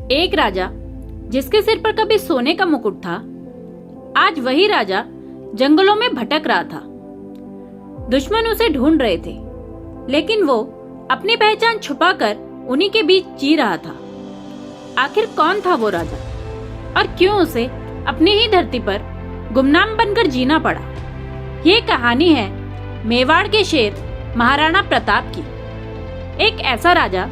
एक राजा जिसके सिर पर कभी सोने का मुकुट था, आज वही राजा जंगलों में भटक रहा था। दुश्मन उसे ढूंढ रहे थे, लेकिन वो अपनी पहचान छुपाकर उन्हीं के बीच जी रहा था। आखिर कौन था वो राजा और क्यों उसे अपनी ही धरती पर गुमनाम बनकर जीना पड़ा? ये कहानी है मेवाड़ के शेर महाराणा प्रताप की। एक ऐसा राजा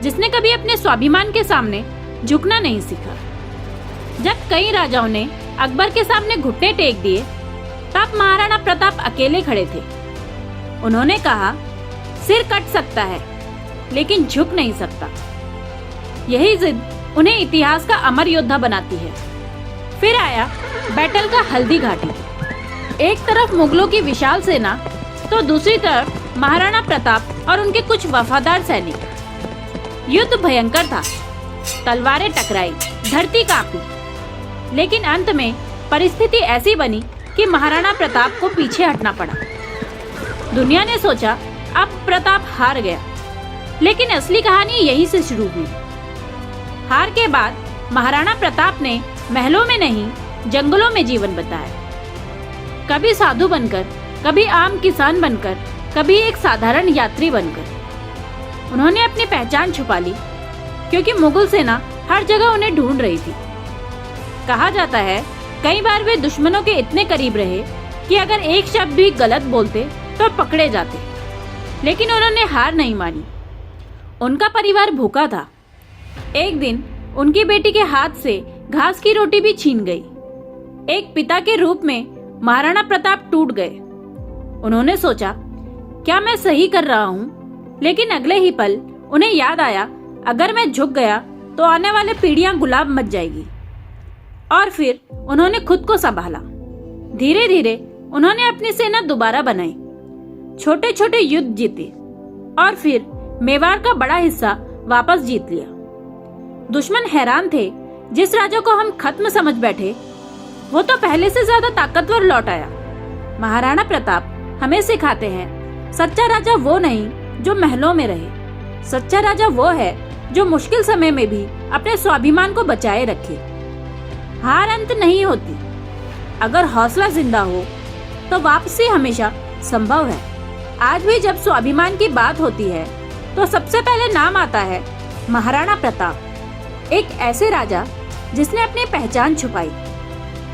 जिसने कभी अपने स्वाभिमान के सामने झुकना नहीं सीखा। जब कई राजाओं ने अकबर के सामने घुटने टेक दिए, तब महाराणा प्रताप अकेले खड़े थे। उन्होंने कहा, सिर कट सकता है लेकिन झुक नहीं सकता। यही जिद उन्हें इतिहास का अमर योद्धा बनाती है। फिर आया बैटल का हल्दी घाटी। एक तरफ मुगलों की विशाल सेना तो दूसरी तरफ महाराणा प्रताप और उनके कुछ वफादार सैनिक। युद्ध भयंकर था, तलवारें टकराई, धरती कांपी, लेकिन अंत में परिस्थिति ऐसी बनी कि महाराणा प्रताप को पीछे हटना पड़ा। दुनिया ने सोचा अब प्रताप हार गया, लेकिन असली कहानी यहीं से शुरू हुई। हार के बाद महाराणा प्रताप ने महलों में नहीं, जंगलों में जीवन बिताया। कभी साधु बनकर, कभी आम किसान बनकर, कभी एक साधारण यात्री बनकर। उन्होंने अपनी पहचान छुपा ली, क्योंकि मुगल सेना हर जगह उन्हें ढूंढ रही थी। कहा जाता है कई बार वे दुश्मनों के इतने करीब रहे कि अगर एक शब्द भी गलत बोलते तो पकड़े जाते, लेकिन उन्होंने हार नहीं मानी। उनका परिवार भूखा था। एक दिन उनकी बेटी के हाथ से घास की रोटी भी छीन गई। एक पिता के रूप में महाराणा प्रताप टूट गए। उन्होंने सोचा, क्या मैं सही कर रहा हूँ? लेकिन अगले ही पल उन्हें याद आया, अगर मैं झुक गया तो आने वाले पीढ़ियां गुलाब मच जाएगी। और फिर उन्होंने खुद को संभाला। धीरे धीरे उन्होंने अपनी सेना दोबारा बनाई, छोटे छोटे युद्ध जीते और फिर मेवाड़ का बड़ा हिस्सा वापस जीत लिया। दुश्मन हैरान थे, जिस राजा को हम खत्म समझ बैठे वो तो पहले से ज्यादा ताकतवर लौट आया। महाराणा प्रताप हमें सिखाते हैं, सच्चा राजा वो नहीं जो महलों में रहे। सच्चा राजा वो है जो मुश्किल समय में भी अपने स्वाभिमान को बचाए रखे। हार अंत नहीं होती। अगर हौसला जिंदा हो तो वापसी हमेशा संभव है। आज भी जब स्वाभिमान की बात होती है तो सबसे पहले नाम आता है महाराणा प्रताप, एक ऐसे राजा जिसने अपनी पहचान छुपाई,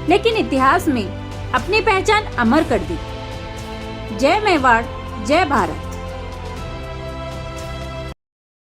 लेकिन इतिहास में अपनी पहचान अमर कर दी। जय मेवाड़, जय भारत।